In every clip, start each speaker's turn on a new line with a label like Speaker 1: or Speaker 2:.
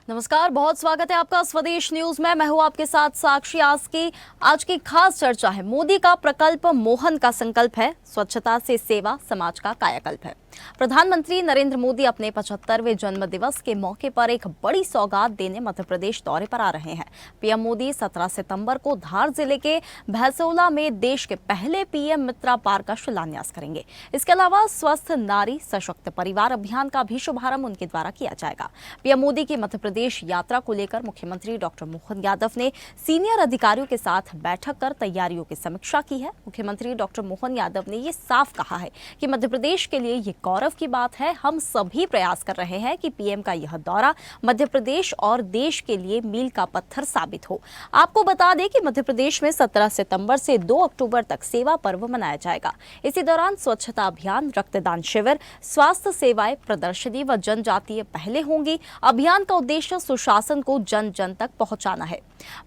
Speaker 1: नमस्कार, बहुत स्वागत है आपका स्वदेश न्यूज में। मैं हूं आपके साथ साक्षी। आज की खास चर्चा है, मोदी का प्रकल्प मोहन का संकल्प है, स्वच्छता से सेवा समाज का कायाकल्प है। प्रधानमंत्री नरेंद्र मोदी अपने 75वें जन्म दिवस के मौके पर एक बड़ी सौगात देने मध्य प्रदेश दौरे पर आ रहे हैं। पीएम मोदी 17 सितंबर को धार जिले के भैंसोला में देश के पहले पीएम मित्रा पार्क का शिलान्यास करेंगे। इसके अलावा स्वस्थ नारी सशक्त परिवार अभियान का भी शुभारंभ उनके द्वारा किया जाएगा। पीएम मोदी की मध्य प्रदेश यात्रा को लेकर मुख्यमंत्री डॉक्टर मोहन यादव ने सीनियर अधिकारियों के साथ बैठक कर तैयारियों की समीक्षा की है। मुख्यमंत्री डॉक्टर मोहन यादव ने ये साफ कहा है कि मध्य प्रदेश के लिए ये गौरव की बात है। हम सभी प्रयास कर रहे हैं कि पीएम का यह दौरा मध्य प्रदेश और देश के लिए मील का पत्थर साबित हो। आपको बता दें कि मध्य प्रदेश में 17 सितंबर से 2 अक्टूबर तक सेवा पर्व मनाया जाएगा। इसी दौरान स्वच्छता अभियान, रक्तदान शिविर, स्वास्थ्य सेवाएं, प्रदर्शनी व जनजातीय पहले होंगी। अभियान का उद्देश्य सुशासन को जन जन तक पहुंचाना है।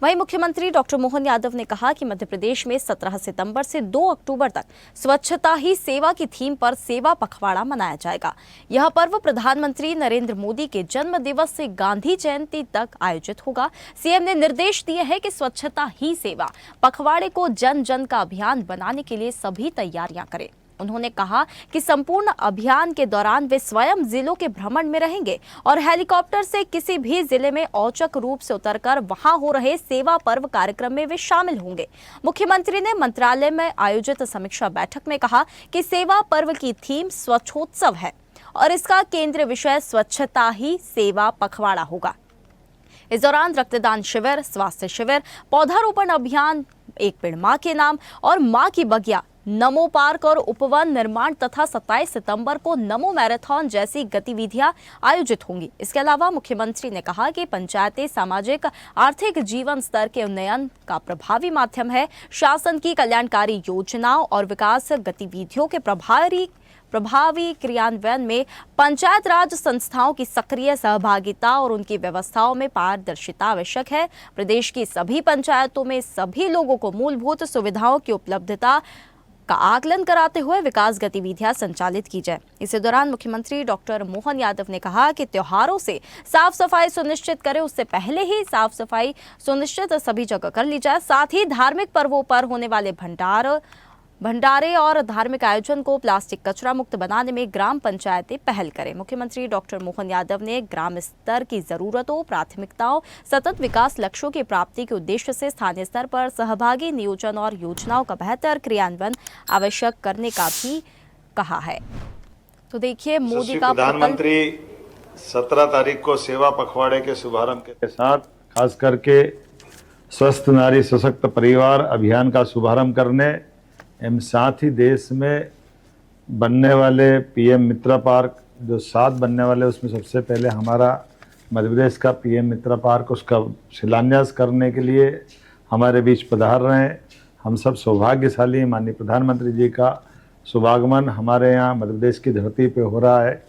Speaker 1: वहीं मुख्यमंत्री डॉक्टर मोहन यादव ने कहा कि मध्य प्रदेश में 17 सितंबर से 2 अक्टूबर तक स्वच्छता ही सेवा की थीम पर सेवा पखवाड़ा मनाया जाएगा। यह पर्व प्रधानमंत्री नरेंद्र मोदी के जन्म दिवस से गांधी जयंती तक आयोजित होगा। सीएम ने निर्देश दिए हैं कि स्वच्छता ही सेवा पखवाड़े को जन जन का अभियान बनाने के लिए सभी तैयारियां करें। उन्होंने कहा कि संपूर्ण अभियान के दौरान वे स्वयं जिलों के भ्रमण में रहेंगे और हेलीकॉप्टर से किसी भी जिले में औचक रूप से उतरकर वहां हो रहे सेवा पर्व कार्यक्रम में वे शामिल होंगे। मुख्यमंत्री ने मंत्रालय में आयोजित समीक्षा बैठक में कहा कि सेवा पर्व की थीम स्वच्छोत्सव है और इसका केंद्रीय विषय स्वच्छता ही सेवा पखवाड़ा होगा। इस दौरान रक्तदान शिविर, स्वास्थ्य शिविर, पौधारोपण अभियान, एक पेड़ मां के नाम और मां की बगिया, नमो पार्क और उपवन निर्माण तथा 27 सितंबर को नमो मैराथन जैसी गतिविधियां आयोजित होंगी। इसके अलावा मुख्यमंत्री ने कहा कि पंचायतें सामाजिक आर्थिक जीवन स्तर के उन्नयन का प्रभावी माध्यम है। शासन की कल्याणकारी योजनाओं और विकास गतिविधियों के प्रभावी क्रियान्वयन में पंचायत राज संस्थाओं की सक्रिय सहभागिता और उनकी व्यवस्थाओं में पारदर्शिता आवश्यक है। प्रदेश की सभी पंचायतों में सभी लोगों को मूलभूत सुविधाओं की उपलब्धता का आकलन कराते हुए विकास गतिविधियां संचालित की जाए। इसी दौरान मुख्यमंत्री डॉक्टर मोहन यादव ने कहा कि त्योहारों से साफ सफाई सुनिश्चित करें, उससे पहले ही साफ सफाई सुनिश्चित सभी जगह कर ली जाए। साथ ही धार्मिक पर्वों पर होने वाले भंडारे और धार्मिक आयोजन को प्लास्टिक कचरा मुक्त बनाने में ग्राम पंचायतें पहल करें। मुख्यमंत्री डॉक्टर मोहन यादव ने ग्राम स्तर की जरूरतों, प्राथमिकताओं, सतत विकास लक्ष्यों की प्राप्ति के उद्देश्य से स्थानीय स्तर पर सहभागी नियोजन और योजनाओं का बेहतर क्रियान्वयन आवश्यक करने का भी कहा है। तो देखिए, मोदी का
Speaker 2: प्रधानमंत्री 17 तारीख को सेवा पखवाड़े के शुभारंभ के साथ खास करके स्वस्थ नारी सशक्त परिवार अभियान का शुभारंभ करने एवं साथ ही देश में बनने वाले पीएम मित्रा पार्क जो 7 बनने वाले, उसमें सबसे पहले हमारा मध्य प्रदेश का पीएम मित्रा पार्क, उसका शिलान्यास करने के लिए हमारे बीच पधार रहे हैं। हम सब सौभाग्यशाली, माननीय प्रधानमंत्री जी का शुभागमन हमारे यहाँ मध्य प्रदेश की धरती पे हो रहा है।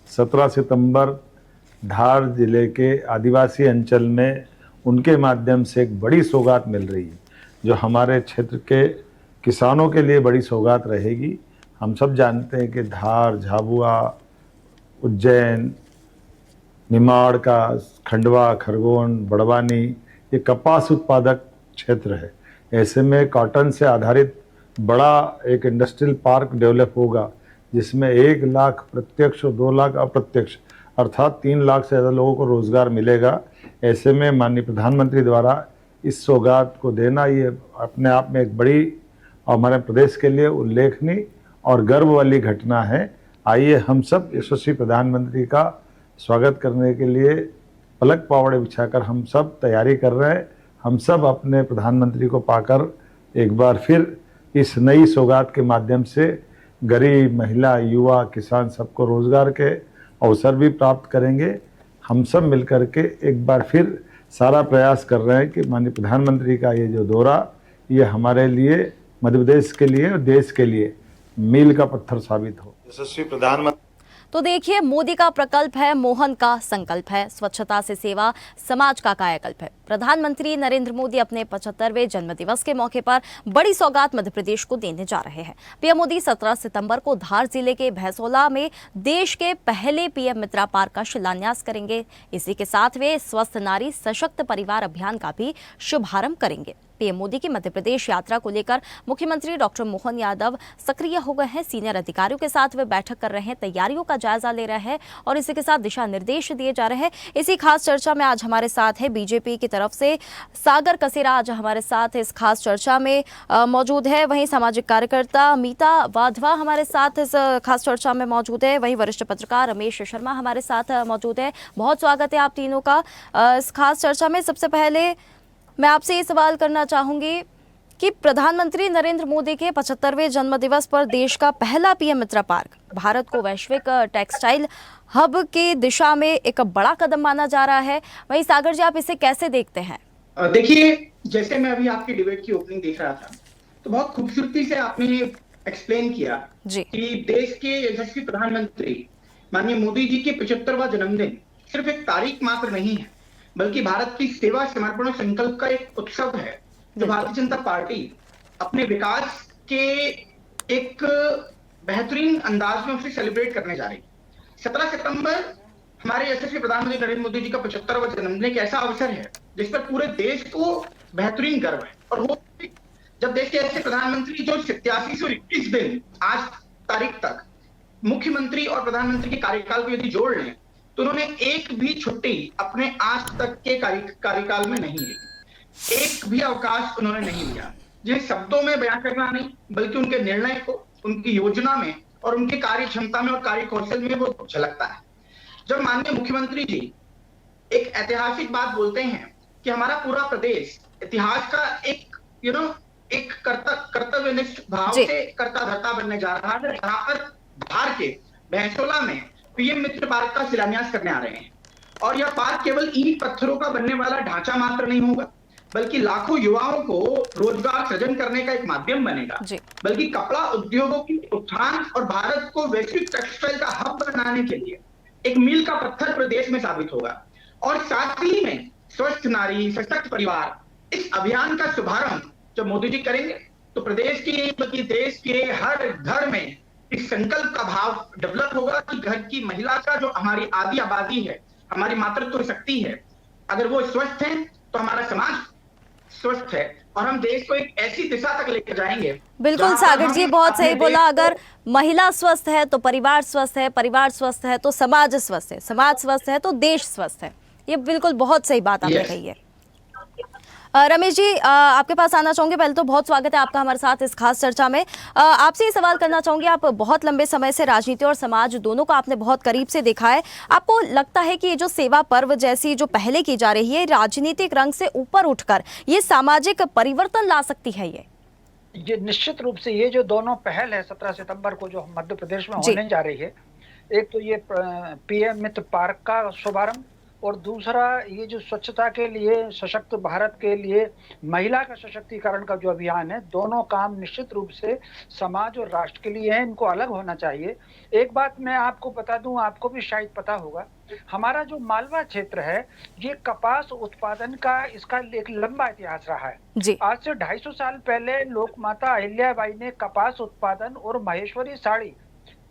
Speaker 2: 17 सितंबर धार जिले के आदिवासी अंचल में उनके माध्यम से एक बड़ी सौगात मिल रही है, जो हमारे क्षेत्र के किसानों के लिए बड़ी सौगात रहेगी। हम सब जानते हैं कि धार, झाबुआ, उज्जैन, निमाड़ का खंडवा, खरगोन, बड़वानी ये कपास उत्पादक क्षेत्र है। ऐसे में कॉटन से आधारित बड़ा एक इंडस्ट्रियल पार्क डेवलप होगा, जिसमें 1 लाख प्रत्यक्ष और 2 लाख अप्रत्यक्ष अर्थात 3 लाख से ज़्यादा लोगों को रोज़गार मिलेगा। ऐसे में माननीय प्रधानमंत्री द्वारा इस सौगात को देना, ये अपने आप में एक बड़ी और हमारे प्रदेश के लिए उल्लेखनीय और गर्व वाली घटना है। आइए हम सब यशस्वी प्रधानमंत्री का स्वागत करने के लिए पलक पावड़े बिछाकर हम सब तैयारी कर रहे हैं। हम सब अपने प्रधानमंत्री को पाकर एक बार फिर इस नई सौगात के माध्यम से गरीब, महिला, युवा, किसान सबको रोजगार के अवसर भी प्राप्त करेंगे। हम सब मिलकर के एक बार फिर सारा प्रयास कर रहे हैं कि माननीय प्रधानमंत्री का ये जो दौरा, ये हमारे लिए, मध्य प्रदेश के लिए और देश के लिए मील का पत्थर साबित हो। यशस्वी प्रधानमंत्री
Speaker 1: तो देखिए, मोदी का प्रकल्प है, मोहन का संकल्प है, स्वच्छता से सेवा, समाज का कायाकल्प है। प्रधानमंत्री नरेंद्र मोदी अपने 75वें जन्मदिवस के मौके पर बड़ी सौगात मध्य प्रदेश को देने जा रहे हैं। पीएम मोदी 17 सितंबर को धार जिले के भैंसोला में देश के पहले पीएम मित्रा पार्क का शिलान्यास करेंगे। इसी के साथ वे स्वस्थ नारी सशक्त परिवार अभियान का भी शुभारंभ करेंगे। पीएम मोदी की मध्य प्रदेश यात्रा को लेकर मुख्यमंत्री डॉक्टर मोहन यादव सक्रिय हो गए हैं। सीनियर अधिकारियों के साथ वे बैठक कर रहे हैं, तैयारियों का जायजा ले रहे हैं और इसी के साथ दिशा निर्देश दिए जा रहे हैं। इसी खास चर्चा में आज हमारे साथ है बीजेपी की तरफ से सागर कसेरा, आज हमारे साथ इस खास चर्चा में मौजूद है। वहीं सामाजिक कार्यकर्ता मीता वाधवा हमारे साथ इस खास चर्चा में मौजूद है। वहीं वरिष्ठ पत्रकार रमेश शर्मा हमारे साथ मौजूद है। बहुत स्वागत है आप तीनों का इस खास चर्चा में। सबसे पहले मैं आपसे ये सवाल करना चाहूंगी कि प्रधानमंत्री नरेंद्र मोदी के 75वें जन्मदिवस पर देश का पहला पीएम मित्रा पार्क भारत को वैश्विक टेक्सटाइल हब की दिशा में एक बड़ा कदम माना जा रहा है। वहीं सागर जी, आप इसे कैसे देखते हैं?
Speaker 3: देखिए, जैसे मैं अभी आपकी डिबेट की ओपनिंग देख रहा था तो बहुत खूबसूरती से आपने एक्सप्लेन किया
Speaker 1: जी
Speaker 3: कि देश के यशस्वी प्रधानमंत्री माननीय मोदी जी के 75वां जन्मदिन सिर्फ एक तारीख मात्र नहीं है, बल्कि भारत की सेवा, समर्पण और संकल्प का एक उत्सव है जो भारतीय जनता पार्टी अपने विकास के एक बेहतरीन अंदाज में उसे सेलिब्रेट करने जा रही है। 17 सितंबर हमारे यशस्वी प्रधानमंत्री नरेंद्र मोदी जी का 75वां जन्मदिन एक ऐसा अवसर है जिस पर पूरे देश को बेहतरीन गर्व है। और वो जब देश के ऐसे प्रधानमंत्री जो 8721 दिन आज तारीख तक मुख्यमंत्री और प्रधानमंत्री के कार्यकाल को यदि जोड़ लें तो उन्होंने एक भी छुट्टी अपने आज तक के कार्यकाल में नहीं ली, एक भी अवकाश उन्होंने नहीं लिया, जिन्हें शब्दों में बयान करना नहीं बल्कि उनके निर्णय को, उनकी योजना में और उनके कार्य क्षमता में और कार्य कौशल में वो झलकता है। जब माननीय मुख्यमंत्री जी एक ऐतिहासिक बात बोलते हैं कि हमारा पूरा प्रदेश इतिहास का एक कर्तव्यनिष्ठ भाव से कर्ता धर्ता बनने जा रहा है, जहां पर धार के भैंसोला में पीएम मित्र पार्क का शिलान्यास करने आ रहे हैं। और यह पार्क केवल ईंट पत्थरों का बनने वाला ढांचा मात्र नहीं होगा, बल्कि लाखों युवाओं को रोजगार सृजन करने का एक माध्यम बनेगा, बल्कि कपड़ा उद्योगों की उत्थान और भारत को वैश्विक टेक्सटाइल का हब बनाने के लिए एक मील का पत्थर प्रदेश में साबित होगा। और साथ ही में स्वस्थ नारी सशक्त परिवार इस अभियान का शुभारंभ जब मोदी जी करेंगे तो प्रदेश की बल्कि देश के हर घर में इस संकल्प का भाव डेवलप होगा कि घर की महिला का जो हमारी आदि आबादी है, हमारी मातृत्व शक्ति है, अगर वो स्वस्थ है तो हमारा समाज स्वस्थ है और हम देश को एक ऐसी दिशा तक लेकर जाएंगे।
Speaker 1: बिल्कुल सागर जी, बहुत सही बोला। अगर महिला स्वस्थ है तो परिवार स्वस्थ है, परिवार स्वस्थ है तो समाज स्वस्थ है, समाज स्वस्थ है तो देश स्वस्थ है। ये बिल्कुल बहुत सही बात आपने कही है। रमेश जी, आपके पास आना चाहूंगे। पहले तो बहुत स्वागत है आपका हमारे साथ इस खास चर्चा में। आपसे ये सवाल करना चाहूंगी, आप बहुत लंबे समय से राजनीति और समाज दोनों को आपने बहुत करीब से देखा है। आपको लगता है कि ये जो सेवा पर्व जैसी जो पहले की जा रही है, राजनीतिक रंग से ऊपर उठकर ये सामाजिक परिवर्तन ला सकती है?
Speaker 4: ये निश्चित रूप से ये जो दोनों पहल है 17 सितंबर को जो मध्य प्रदेश में होने जा रही है, एक तो ये पीएम मित्र पार्क का शुभारंभ और दूसरा ये जो स्वच्छता के लिए, सशक्त भारत के लिए महिला का सशक्तिकरण का जो अभियान है, दोनों काम निश्चित रूप से समाज और राष्ट्र के लिए है, इनको अलग होना चाहिए। एक बात मैं आपको बता दूं, आपको भी शायद पता होगा, हमारा जो मालवा क्षेत्र है ये कपास उत्पादन का इसका एक लंबा इतिहास रहा है। आज से 250 साल पहले लोक माता अहिल्याबाई ने कपास उत्पादन और माहेश्वरी साड़ी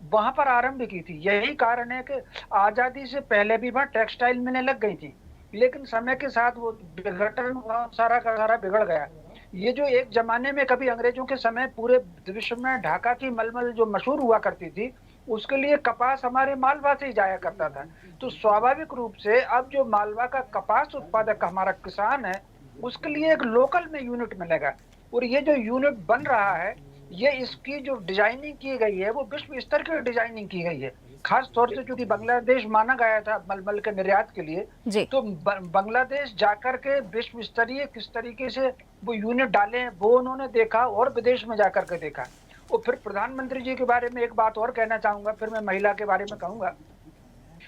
Speaker 4: वहां पर आरंभ की थी। यही कारण है कि आजादी से पहले भी वहां टेक्सटाइल मिलें लग गई थी, लेकिन समय के साथ वो विघटन सारा का सारा बिगड़ गया। ये जो एक जमाने में कभी अंग्रेजों के समय पूरे विश्व में ढाका की मलमल जो मशहूर हुआ करती थी, उसके लिए कपास हमारे मालवा से ही जाया करता था। तो स्वाभाविक रूप से अब जो मालवा का कपास उत्पादक हमारा किसान है, उसके लिए एक लोकल में यूनिट मिलेगा। और ये जो यूनिट बन रहा है, ये इसकी जो डिजाइनिंग की गई है वो विश्व स्तर की डिजाइनिंग की गई है। खास तौर से क्योंकि बांग्लादेश माना गया था मलमल के निर्यात के लिए, तो बांग्लादेश जाकर के विश्व स्तरीय किस तरीके से वो यूनिट डाले वो उन्होंने देखा और विदेश में जाकर के देखा। और फिर प्रधानमंत्री जी के बारे में एक बात और कहना चाहूंगा, फिर मैं महिला के बारे में कहूंगा।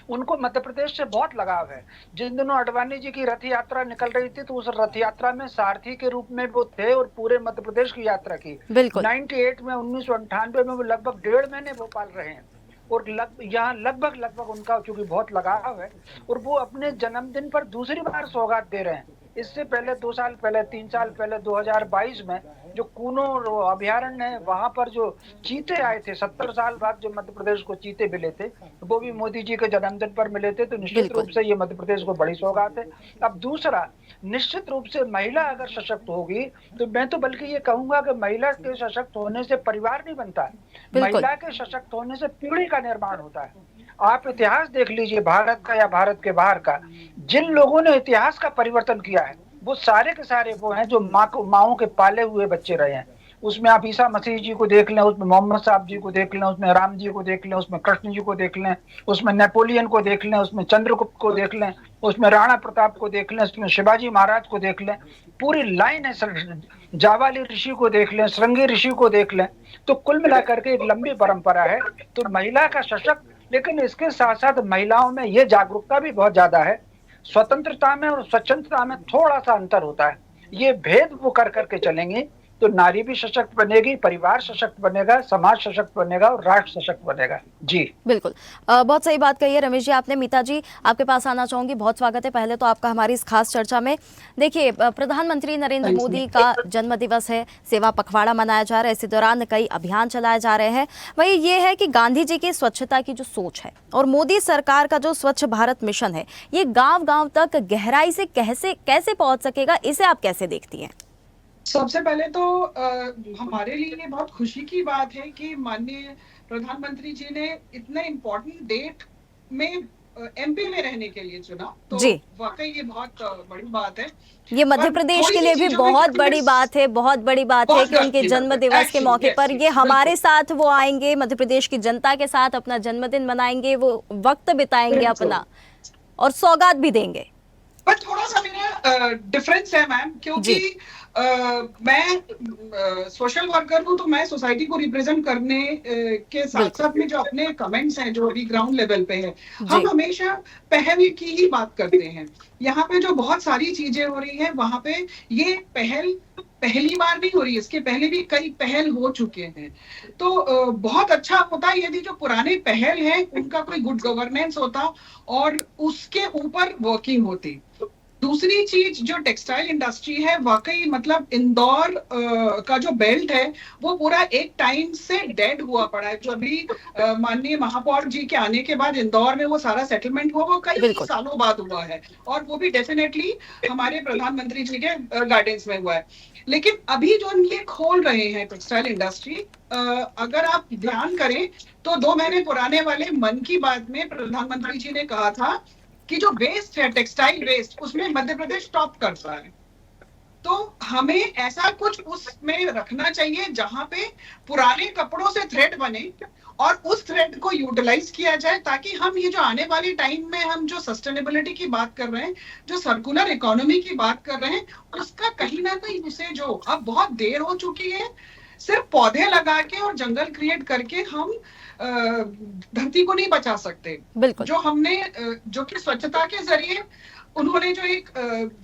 Speaker 4: उनको मध्य प्रदेश से बहुत लगाव है। जिन दिनों अडवाणी जी की रथ यात्रा निकल रही थी तो उस रथ यात्रा में सारथी के रूप में वो थे और पूरे मध्य प्रदेश की यात्रा की। 98 में 1998 में वो लगभग 1.5 महीने भोपाल रहे हैं और यहाँ लगभग उनका चूंकि बहुत लगाव है, और वो अपने जन्मदिन पर दूसरी बार सौगात दे रहे हैं। इससे पहले 2 साल पहले, 3 साल पहले 2022 में जो कूनो अभयारण्य है, वहां पर जो चीते आए थे, 70 साल बाद जो मध्य प्रदेश को चीते मिले थे, वो भी मोदी जी के जन्मदिन पर मिले थे। तो निश्चित रूप से ये मध्य प्रदेश को बड़ी सौगात है। अब दूसरा, निश्चित रूप से महिला अगर सशक्त होगी, तो मैं तो बल्कि ये कहूंगा कि महिला के सशक्त होने से परिवार नहीं बनता, महिला के सशक्त होने से पीढ़ी का निर्माण होता है। आप इतिहास देख लीजिए भारत का या भारत के बाहर का, जिन लोगों ने इतिहास का परिवर्तन किया है वो सारे के सारे वो हैं जो माओं के पाले हुए बच्चे रहे हैं। उसमें आप ईसा मसीह जी को देख लें, उसमें मोहम्मद साहब जी को देख लें, उसमें राम जी को देख लें, उसमें कृष्ण जी को देख लें, उसमें नेपोलियन को देख लें, उसमें चंद्रगुप्त को देख लें, उसमें राणा प्रताप को देख लें, उसमें शिवाजी महाराज को देख लें, पूरी लाइन है। जावाली ऋषि को देख लें, श्रृंगी ऋषि को देख लें। तो कुल मिलाकर के एक लंबी परंपरा है। तो महिला का सशक्त, लेकिन इसके साथ साथ महिलाओं में ये जागरूकता भी बहुत ज्यादा है। स्वतंत्रता में और स्वच्छंदता में थोड़ा सा अंतर होता है। ये भेद वो कर करके चलेंगे तो नारी भी सशक्त बनेगी, परिवार सशक्त बनेगा, समाज सशक्त बनेगा और राष्ट्र सशक्त बनेगा। जी
Speaker 1: बिल्कुल, बहुत सही बात कही है रमेश जी आपने। मीता जी, आपके पास आना चाहूंगी। बहुत स्वागत है पहले तो आपका हमारी इस खास चर्चा में। देखिए, प्रधानमंत्री नरेंद्र मोदी का जन्म दिवस है, सेवा पखवाड़ा मनाया जा रहा है, इसी दौरान कई अभियान चलाए जा रहे हैं। वही ये है कि गांधी जी की स्वच्छता की जो सोच है और मोदी सरकार का जो स्वच्छ भारत मिशन है, ये गाँव गाँव तक गहराई से कैसे पहुंच सकेगा, इसे आप कैसे देखती हैं?
Speaker 5: सबसे पहले तो हमारे लिए बहुत खुशी की बात है कि माननीय प्रधानमंत्री जी ने इतने इम्पोर्टेंट डेट में एमपी में रहने के लिए चुना, तो वाकई ये बहुत बड़ी बात है।
Speaker 1: ये मध्य प्रदेश के लिए भी बहुत बड़ी बात है, बहुत बड़ी बात है कि उनके जन्म दिवस के मौके पर ये हमारे साथ वो आएंगे, मध्य प्रदेश की जनता के साथ अपना जन्मदिन मनाएंगे, वो वक्त बिताएंगे अपना और सौगात भी देंगे।
Speaker 5: पर थोड़ा सा मेरा डिफरेंस है मैम, क्योंकि मैं सोशल वर्कर हूँ, तो मैं सोसाइटी को रिप्रेजेंट करने के साथ साथ में जो अपने कमेंट्स हैं जो अभी ग्राउंड लेवल पे है, हम हमेशा पहल की ही बात करते हैं। यहाँ पे जो बहुत सारी चीजें हो रही है, वहां पे ये पहल पहली बार नहीं हो रही, इसके पहले भी कई पहल हो चुके हैं। तो बहुत अच्छा होता यदि जो पुराने पहल है उनका कोई गुड गवर्नेंस होता और उसके ऊपर वर्किंग होती। दूसरी चीज जो टेक्सटाइल इंडस्ट्री है, वाकई मतलब इंदौर का जो बेल्ट है वो पूरा एक टाइम से डेड हुआ पड़ा है। जो अभी माननीय महापौर जी के आने के बाद इंदौर में वो सारा सेटलमेंट हुआ, वो कई सालों बाद हुआ है और वो भी डेफिनेटली हमारे प्रधानमंत्री जी के गाइडेंस में हुआ है। लेकिन अभी जो ये खोल रहे हैं टेक्सटाइल इंडस्ट्री, अगर आप ध्यान करें तो 2 महीने पुराने वाले मन की बात में प्रधानमंत्री जी ने कहा था कि जो वेस्ट है, टेक्सटाइल वेस्ट, उसमें मध्य प्रदेश टॉप करता है। तो हमें ऐसा कुछ उसमें रखना चाहिए जहां पे पुराने कपड़ों से थ्रेड बने और उस थ्रेड को यूटिलाइज किया जाए, ताकि हम ये जो आने वाले टाइम में हम जो सस्टेनेबिलिटी की बात कर रहे हैं, जो सर्कुलर इकोनॉमी की बात कर रहे हैं, उसका कहीं ना कहीं उसे जो अब बहुत देर हो चुकी है, सिर्फ पौधे लगा के और जंगल क्रिएट करके हम धरती को नहीं बचा सकते। जो हमने जो कि स्वच्छता के जरिए उन्होंने जो एक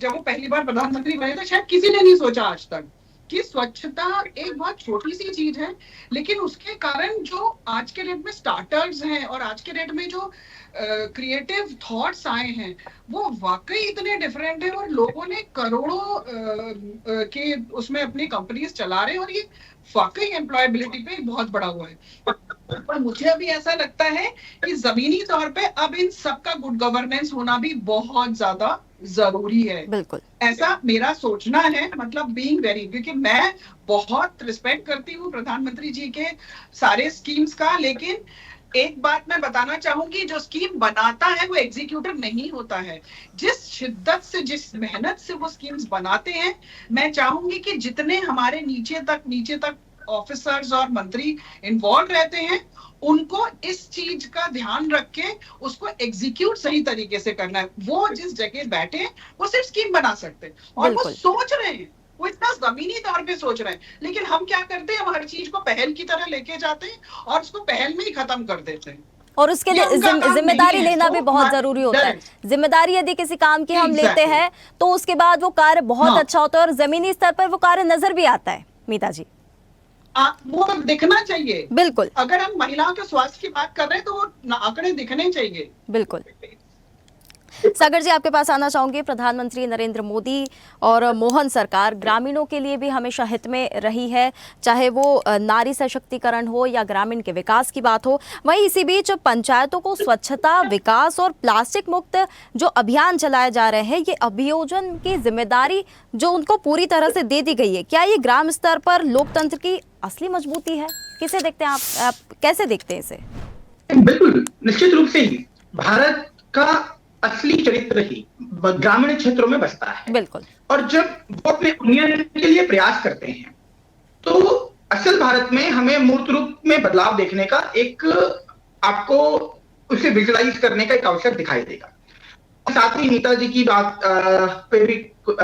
Speaker 5: जब वो पहली बार प्रधानमंत्री बने थे, शायद किसी ने नहीं सोचा आज तक कि स्वच्छता एक बहुत छोटी सी चीज है, लेकिन उसके कारण जो आज के डेट में स्टार्टर्स हैं और आज के डेट में जो क्रिएटिव थॉट्स आए हैं, वो वाकई इतने डिफरेंट है और लोगों ने करोड़ों के उसमें अपनी कंपनीज चला रहे हैं और ये वाकई एम्प्लॉयबिलिटी पे बहुत बड़ा हुआ है। पर मुझे अभी ऐसा लगता है कि जमीनी तौर पे अब इन सबका गुड गवर्नेंस होना भी बहुत ज्यादा जरूरी है।
Speaker 1: बिल्कुल
Speaker 5: ऐसा मेरा सोचना है, मतलब बीइंग वेरी, क्योंकि मैं बहुत रिस्पेक्ट करती हूँ प्रधानमंत्री जी के सारे स्कीम्स का, लेकिन एक बात मैं बताना चाहूंगी, जो स्कीम बनाता है वो एग्जीक्यूटिव नहीं होता है। जिस शिद्दत से, जिस मेहनत से वो स्कीम्स बनाते हैं, मैं चाहूंगी कि जितने हमारे नीचे तक ऑफिसर्स और मंत्री इन्वॉल्व रहते हैं, उनको इस चीज का ध्यान रख के उसको एग्जीक्यूट सही तरीके से करना है। वो जिस जगह बैठे वो सिर्फ स्कीम बना सकते और वो सोच रहे हैं, वो इतना जमीनी तौर पे सोच रहे हैं, लेकिन हम क्या करते हैं, हम हर चीज को पहल की तरह लेके जाते हैं और उसको पहल में ही खत्म कर देते हैं।
Speaker 1: और उसके लिए जिम्मेदारी लेना भी बहुत जरूरी होता है। जिम्मेदारी यदि किसी काम की हम लेते हैं तो उसके बाद वो कार्य बहुत अच्छा होता है और जमीनी स्तर पर वो कार्य नजर भी आता है। मीता जी
Speaker 5: वो दिखना चाहिए।
Speaker 1: बिल्कुल
Speaker 5: अगर हम महिलाओं के स्वास्थ्य की बात कर रहे हैं तो वो आंकड़े दिखने चाहिए।
Speaker 1: बिल्कुल। सागर जी, आपके पास आना चाहूंगी। प्रधानमंत्री नरेंद्र मोदी और मोहन सरकार ग्रामीणों के लिए भी हमेशा हित में रही है, चाहे वो नारी सशक्तिकरण हो या ग्रामीण के विकास की बात हो। वहीं इसी बीच पंचायतों को स्वच्छता, विकास और प्लास्टिक मुक्त जो अभियान चलाए जा रहे हैं, ये अभियोजन की जिम्मेदारी जो उनको पूरी तरह से दे दी गई है, क्या ये ग्राम स्तर पर लोकतंत्र की असली मजबूती है? किसे देखते हैं आप कैसे देखते हैं इसे?
Speaker 3: बिल्कुल, निश्चित रूप से ही भारत का असली चरित्र ही ग्रामीण क्षेत्रों में बसता है।
Speaker 1: बिल्कुल।
Speaker 3: और जब वो अपने उन्नयन के लिए प्रयास करते हैं तो असल भारत में हमें मूर्त रूप में बदलाव देखने का एक, आपको उसे विजुलाइज करने का एक अवसर दिखाई देगा। साथ ही नेताजी की बात पे भी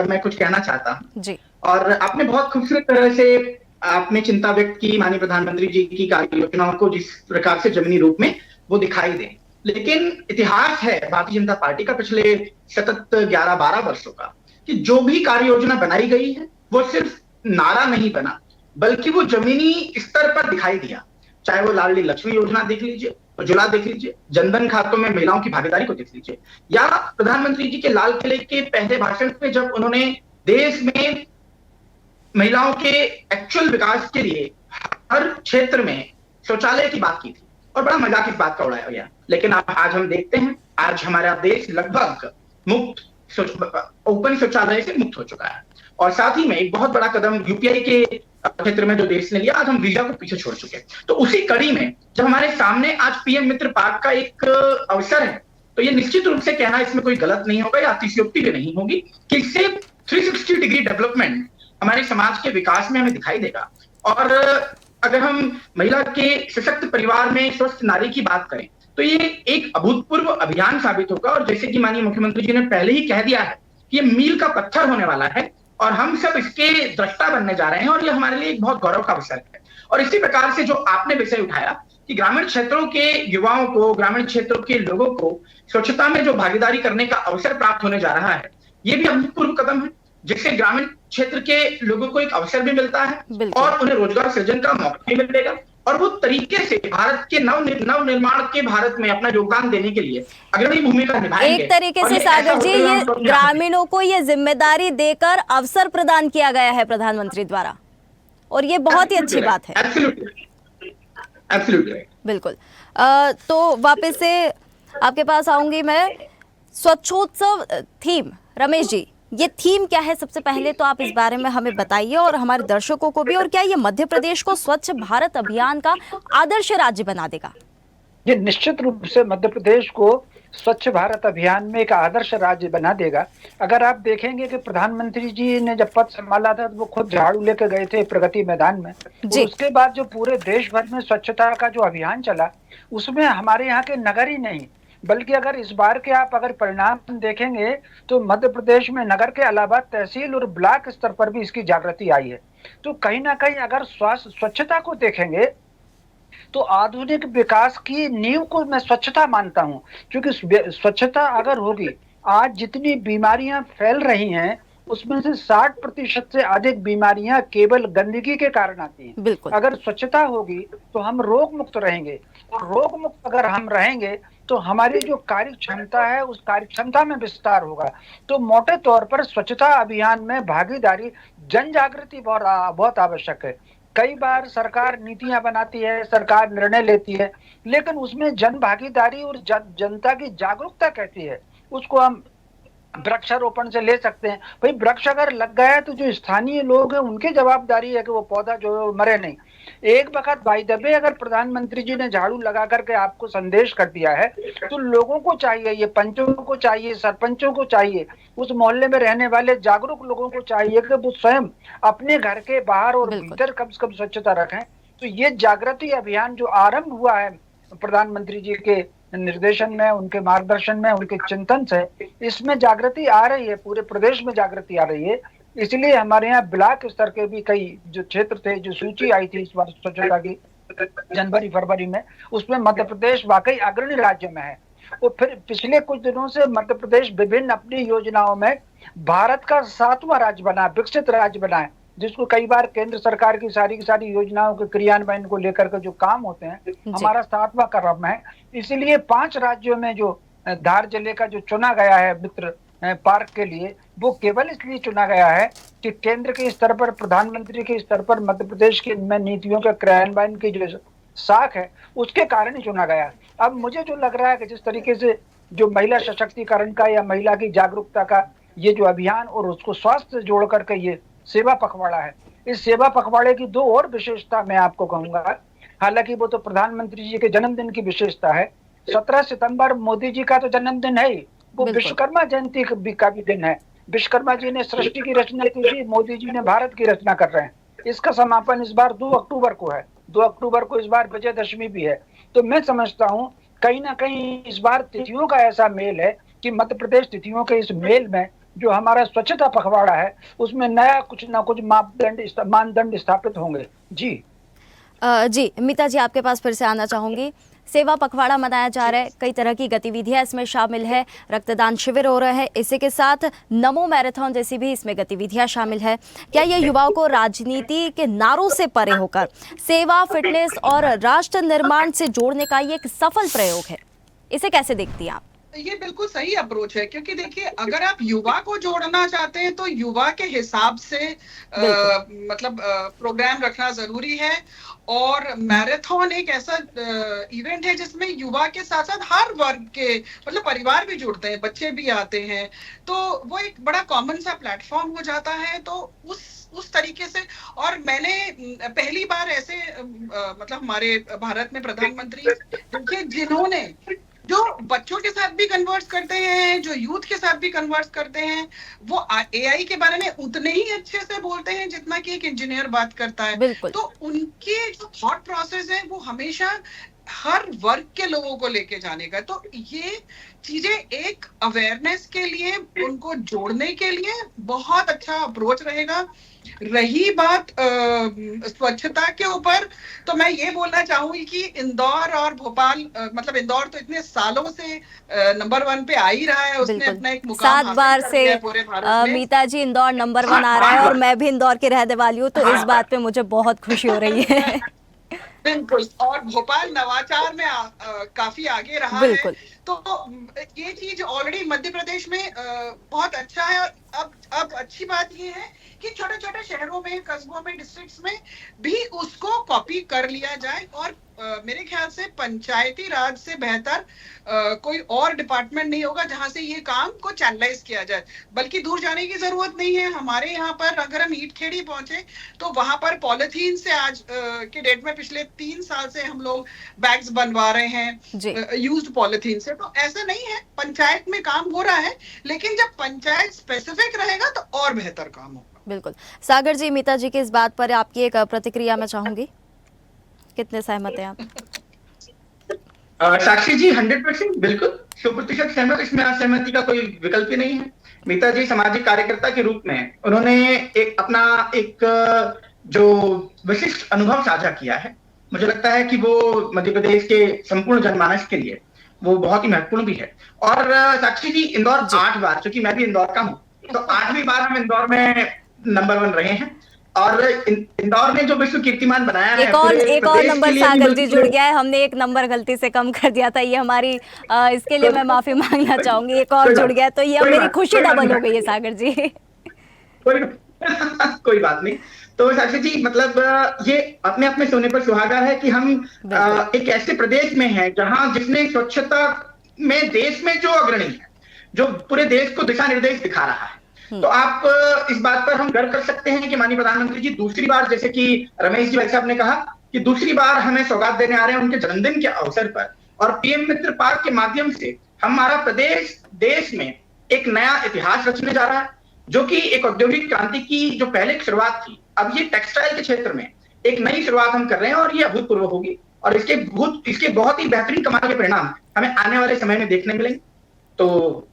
Speaker 3: मैं कुछ कहना चाहता हूँ
Speaker 1: जी।
Speaker 3: और आपने बहुत खूबसूरत तरह से आपने चिंता व्यक्त की माननीय प्रधानमंत्री जी की कार्य योजनाओं को जिस प्रकार से जमीनी रूप में वो दिखाई दे। लेकिन इतिहास है भारतीय जनता पार्टी का पिछले सतत 11-12 वर्षों का कि जो भी कार्य योजना बनाई गई है वो सिर्फ नारा नहीं बना, बल्कि वो जमीनी स्तर पर दिखाई दिया। चाहे वो लाडली लक्ष्मी योजना देख लीजिए, उज्ज्वला देख लीजिए, जनधन खातों में महिलाओं की भागीदारी को देख लीजिए, या प्रधानमंत्री जी के लाल किले के पहले भाषण में जब उन्होंने देश में महिलाओं के एक्चुअल विकास के लिए हर क्षेत्र में शौचालय की बात की थी और बड़ा मजाक इस बात का उड़ाया गया। लेकिन आज हम देखते हैं, आज हमारा देश लगभग ओपन शौचालय से मुक्त हो चुका है। और साथ ही में एक बहुत बड़ा कदम यूपीआई के क्षेत्र में जो देश ने लिया, आज हम वीजा को पीछे छोड़ चुके हैं। तो उसी कड़ी में जब हमारे सामने आज पीएम मित्र पार्क का एक अवसर है, तो ये निश्चित रूप से कहना इसमें कोई गलत नहीं होगा या अतिशयोक्ति भी नहीं होगी कि इससे 360 डिग्री डेवलपमेंट हमारे समाज के विकास में हमें दिखाई देगा। और अगर हम महिला के सशक्त परिवार में स्वस्थ नारी की बात करें तो ये एक अभूतपूर्व अभियान साबित होगा। और जैसे कि माननीय मुख्यमंत्री जी ने पहले ही कह दिया है कि ये मील का पत्थर होने वाला है और हम सब इसके दृष्टा बनने जा रहे हैं और ये हमारे लिए एक बहुत गौरव का अवसर है। और इसी प्रकार से जो आपने विषय उठाया कि ग्रामीण क्षेत्रों के युवाओं को, ग्रामीण क्षेत्रों के लोगों को स्वच्छता में जो भागीदारी करने का अवसर प्राप्त होने जा रहा है, ये भी अभूतपूर्व कदम है, जिससे ग्रामीण क्षेत्र के लोगों को एक अवसर भी मिलता है और उन्हें रोजगार सृजन का मौका भी मिलेगा और वो तरीके से भारत के नव निर्माण के भारत में अपना योगदान देने के लिए अग्रणी भूमिका निभाएंगे।
Speaker 1: एक तरीके से सागर जी, ये ग्रामीणों को ये जिम्मेदारी देकर अवसर प्रदान किया गया है प्रधानमंत्री द्वारा, और ये बहुत ही अच्छी बात है।
Speaker 3: एब्सोल्युटली
Speaker 1: बिल्कुल। तो वापस से आपके पास आऊंगी मैं। स्वच्छोत्सव थीम, रमेश जी, ये थीम क्या है? सबसे पहले तो आप इस बारे में हमें बताइए और हमारे दर्शकों को भी। और क्या ये मध्य प्रदेश को स्वच्छ भारत अभियान का आदर्श राज्य बना देगा?
Speaker 4: ये निश्चित रूप से मध्य प्रदेश को स्वच्छ भारत अभियान में एक आदर्श राज्य बना देगा। अगर आप देखेंगे कि प्रधानमंत्री जी ने जब पद संभाला था तो वो खुद झाड़ू लेकर गए थे प्रगति मैदान में, और उसके बाद जो पूरे देश भर में स्वच्छता का जो अभियान चला, उसमें हमारे यहाँ के नगर ही नहीं बल्कि अगर इस बार के आप अगर परिणाम देखेंगे तो मध्य प्रदेश में नगर के अलावा तहसील और ब्लॉक स्तर पर भी इसकी जागृति आई है। तो कहीं ना कहीं अगर स्वच्छता को देखेंगे तो आधुनिक विकास की नींव को मैं स्वच्छता मानता हूं, क्योंकि स्वच्छता अगर होगी, आज जितनी बीमारियां फैल रही हैं उसमें से 60% से अधिक बीमारियां केवल गंदगी के कारण आती हैं।
Speaker 1: बिल्कुल।
Speaker 4: अगर स्वच्छता होगी तो हम रोग मुक्त रहेंगे, और रोग मुक्त अगर हम रहेंगे तो हमारी जो कार्य क्षमता है उस कार्य क्षमता में विस्तार होगा। तो मोटे तौर पर स्वच्छता अभियान में भागीदारी, जन जागृति बहुत आवश्यक है। कई बार सरकार नीतियां बनाती है, सरकार निर्णय लेती है, लेकिन उसमें जन भागीदारी और जनता की जागरूकता कहती है, उसको हम वृक्षारोपण से ले सकते हैं। भाई वृक्ष अगर लग गया है तो जो स्थानीय लोग हैं उनकी जवाबदारी है कि वो पौधा जो है मरे नहीं। एक वक्त भाई दबे अगर प्रधानमंत्री जी ने झाड़ू लगा करके आपको संदेश कर दिया है तो लोगों को चाहिए, ये पंचों को चाहिए, सरपंचों को चाहिए, उस मोहल्ले में रहने वाले जागरूक लोगों को चाहिए कि वो स्वयं अपने घर के बाहर और भीतर कम से कम स्वच्छता रखें। तो ये जागृति अभियान जो आरंभ हुआ है प्रधानमंत्री जी के निर्देशन में, उनके मार्गदर्शन में, उनके चिंतन से, इसमें जागृति आ रही है, पूरे प्रदेश में जागृति आ रही है। इसलिए हमारे यहाँ ब्लॉक स्तर के भी कई जो क्षेत्र थे, जो सूची आई थी इस बार स्वच्छता की जनवरी फरवरी में, उसमें मध्य प्रदेश वाकई अग्रणी राज्य में है। और फिर पिछले कुछ दिनों से मध्य प्रदेश विभिन्न अपनी योजनाओं में भारत का 7वां राज्य बना, विकसित राज्य बना है। जिसको कई बार केंद्र सरकार की सारी योजनाओं के क्रियान्वयन को लेकर के जो काम होते हैं, हमारा 7वां कदम है। इसीलिए 5 राज्यों में जो धार जिले का जो चुना गया है मित्र पार्क के लिए, वो केवल इसलिए चुना गया है कि केंद्र के स्तर पर, प्रधानमंत्री के स्तर पर मध्य प्रदेश की नीतियों के क्रियान्वयन की जो साख है उसके कारण ही चुना गया। अब मुझे जो लग रहा है कि जिस तरीके से जो महिला सशक्तिकरण का या महिला की जागरूकता का ये जो अभियान और उसको स्वास्थ्य से जोड़ करके ये सेवा पखवाड़ा है, इस सेवा पखवाड़े की 2 और विशेषता मैं आपको कहूंगा। हालांकि वो तो प्रधानमंत्री जी के जन्मदिन की विशेषता है। 17 सितंबर मोदी जी का तो जन्मदिन है ही, वो विश्वकर्मा जयंती का भी दिन है। विश्वकर्मा जी ने सृष्टि की रचना की थी, मोदी जी ने भारत की रचना कर रहे हैं। इसका समापन इस बार 2 अक्टूबर को है। 2 अक्टूबर को इस बार विजयदशमी भी है। तो मैं समझता हूँ कहीं ना कहीं इस बार तिथियों का ऐसा मेल है कि मध्य प्रदेश तिथियों के इस मेल में जो हमारा स्वच्छता पखवाड़ा है उसमें नया कुछ ना कुछ मानदंड स्थापित होंगे। जी
Speaker 1: जी मीता जी, आपके पास फिर से आना चाहूंगी। सेवा पखवाड़ा मनाया जा रहा है, कई तरह की गतिविधियां इसमें शामिल है, रक्तदान शिविर हो रहे हैं, इसी के साथ नमो मैराथन जैसी भी इसमें गतिविधियां शामिल है। क्या ये युवाओं को राजनीति के नारों से परे होकर सेवा, फिटनेस और राष्ट्र निर्माण से जोड़ने का ये एक सफल प्रयोग है? इसे कैसे देखती हैं आप?
Speaker 5: ये बिल्कुल सही अप्रोच है, क्योंकि देखिए अगर आप युवा को जोड़ना चाहते हैं तो युवा के हिसाब से मतलब प्रोग्राम रखना जरूरी है। और मैराथन एक ऐसा इवेंट है जिसमें युवा के साथ साथ हर वर्ग के मतलब परिवार भी जुड़ते हैं, बच्चे भी आते हैं, तो वो एक बड़ा कॉमन सा प्लेटफॉर्म हो जाता है। तो उस तरीके से, और मैंने पहली बार ऐसे मतलब हमारे भारत में प्रधानमंत्री देखिए जिन्होंने जो बच्चों के साथ भी कन्वर्स करते हैं, जो यूथ के साथ भी कन्वर्स करते हैं, वो एआई के बारे में उतने ही अच्छे से बोलते हैं जितना कि एक इंजीनियर बात करता है। तो उनके जो थॉट प्रोसेस है वो हमेशा हर वर्ग के लोगों को लेके जाने का। तो ये चीजें एक अवेयरनेस के लिए, उनको जोड़ने के लिए बहुत अच्छा अप्रोच रहेगा। रही बात स्वच्छता के ऊपर, तो मैं ये बोलना चाहूंगी कि इंदौर और भोपाल, मतलब इंदौर तो इतने सालों से नंबर 1 पे आ ही रहा है, उसने अपना एक मुकाम
Speaker 1: 7 बार से
Speaker 5: पूरे भारत में।
Speaker 1: मीता जी, इंदौर नंबर 1 आ रहा है और मैं भी इंदौर की रहने वाली हूँ, तो इस बात पे मुझे बहुत खुशी हो रही है।
Speaker 5: बिल्कुल, और भोपाल नवाचार में काफी आगे रहा है। तो ये चीज ऑलरेडी मध्य प्रदेश में बहुत अच्छा है। अब अच्छी बात ये है कि छोटे छोटे शहरों में, कस्बों में, डिस्ट्रिक्ट्स में भी उसको कॉपी कर लिया जाए। और मेरे ख्याल से पंचायती राज से बेहतर कोई और डिपार्टमेंट नहीं होगा जहां से ये काम को चैनलाइज किया जाए। बल्कि दूर जाने की जरूरत नहीं है। हमारे यहाँ पर अगर हम ईटखेड़ी पहुंचे तो वहां पर पॉलिथीन से आज के डेट में पिछले 3 साल से हम लोग बैग्स बनवा रहे हैं यूज्ड पॉलिथीन से। तो ऐसा नहीं है, पंचायत में काम हो रहा है, लेकिन जब पंचायत स्पेसिफिक रहेगा तो और बेहतर काम होगा।
Speaker 1: बिल्कुल। सागर जी, मीता जी की इस बात पर आपकी एक प्रतिक्रिया मैं चाहूंगी, कितने सहमत हैं आप?
Speaker 3: साक्षी जी 100% बिल्कुल 100% सहमत। इसमें असहमति का कोई विकल्प ही नहीं है। मीता जी सामाजिक कार्यकर्ता के रूप में उन्होंने एक जो विशिष्ट अनुभव साझा किया है, मुझे लगता है कि वो मध्य प्रदेश के संपूर्ण जनमानस के लिए वो बहुत ही महत्वपूर्ण भी है। और साक्षी जी, इंदौर 8 बार, क्योंकि मैं भी इंदौर का हूँ, तो 8वीं बार हम इंदौर में नंबर 1 रहे हैं। और इंदौर ने जो विश्व कीर्तिमान बनाया है,
Speaker 1: एक और नंबर सागर जी जुड़ गया है। हमने एक नंबर गलती से कम कर दिया था, ये हमारी इसके लिए मैं माफी मांगना चाहूंगी। एक और जुड़ गया तो ये मेरी खुशी डबल हो गई है सागर जी।
Speaker 3: कोई बात नहीं। तो साक्षी जी, मतलब ये अपने अपने सोने पर सुहागा है कि हम एक ऐसे प्रदेश में हैं जहां जिसने स्वच्छता में देश में जो अग्रणी है, जो पूरे देश को दिशा निर्देश दिखा रहा है। तो आप इस बात पर हम गर्व कर सकते हैं कि माननीय प्रधानमंत्री जी दूसरी बार, जैसे कि रमेश जी भाई साहब ने कहा कि दूसरी बार हमें सौगात देने आ रहे हैं उनके जन्मदिन के अवसर पर। और पीएम मित्र पार्क के माध्यम से हमारा प्रदेश देश में एक नया इतिहास रचने जा रहा है, जो कि एक औद्योगिक क्रांति की जो पहले की शुरुआत थी, अब ये टेक्सटाइल के क्षेत्र में एक नई शुरुआत हम कर रहे हैं और ये अभूतपूर्व होगी। और इसके बहुत ही बेहतरीन कमाल के परिणाम हमें आने वाले समय में देखने मिलेंगे। तो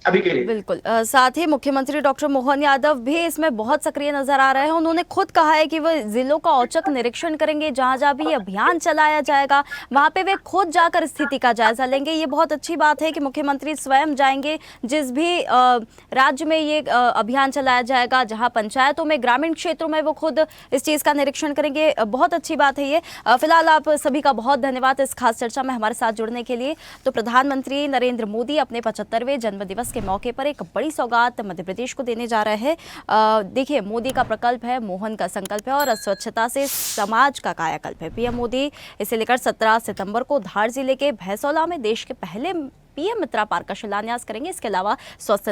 Speaker 3: अभी के लिए
Speaker 1: बिल्कुल साथ ही मुख्यमंत्री डॉक्टर मोहन यादव भी इसमें बहुत सक्रिय नजर आ रहे हैं। उन्होंने खुद कहा है कि वह जिलों का औचक निरीक्षण करेंगे, जहां जहां भी ये अभियान चलाया जाएगा वहां पे वे खुद जाकर स्थिति का जायजा लेंगे। ये बहुत अच्छी बात है कि मुख्यमंत्री स्वयं जाएंगे, जिस भी राज्य में ये अभियान चलाया जाएगा, जहां पंचायतों में, ग्रामीण क्षेत्रों में वो खुद इस चीज का निरीक्षण करेंगे। बहुत अच्छी बात है ये। फिलहाल आप सभी का बहुत धन्यवाद इस खास चर्चा में हमारे साथ जुड़ने के लिए। तो प्रधानमंत्री नरेंद्र मोदी अपने 75वें जन्मदिवस के मौके पर एक बड़ी सौगात मध्य प्रदेश को देने जा रहे हैं। देखिए, मोदी का प्रकल्प है, मोहन का संकल्प है और स्वच्छता से समाज का कायाकल्प है। पीएम मोदी इसे लेकर 17 सितंबर को धार जिले के भैंसौला में देश के पहले पीएम मित्रा पार्क का शिलान्यास करेंगे। इसके अलावा स्वस्थ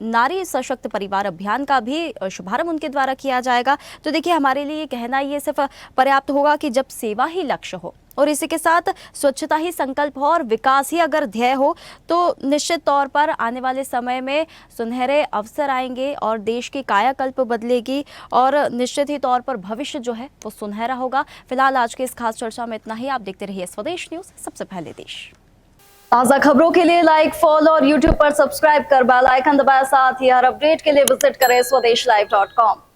Speaker 1: नारी सशक्त परिवार अभियान का भी शुभारंभ उनके द्वारा किया जाएगा। तो देखिए, हमारे लिए कहना ये सिर्फ पर्याप्त होगा कि जब सेवा ही लक्ष्य हो और इसी के साथ स्वच्छता ही संकल्प हो और विकास ही अगर ध्येय हो, तो निश्चित तौर पर आने वाले समय में सुनहरे अवसर आएंगे और देश की कायाकल्प बदलेगी और निश्चित ही तौर पर भविष्य जो है वो सुनहरा होगा। फिलहाल आज के इस खास चर्चा में इतना ही। आप देखते रहिए स्वदेश न्यूज, सबसे पहले देश। ताज़ा खबरों के लिए लाइक, फॉलो और यूट्यूब पर सब्सक्राइब कर बेल आइकन दबाएं। साथ ही हर अपडेट के लिए विजिट करें स्वदेशलाइव.com।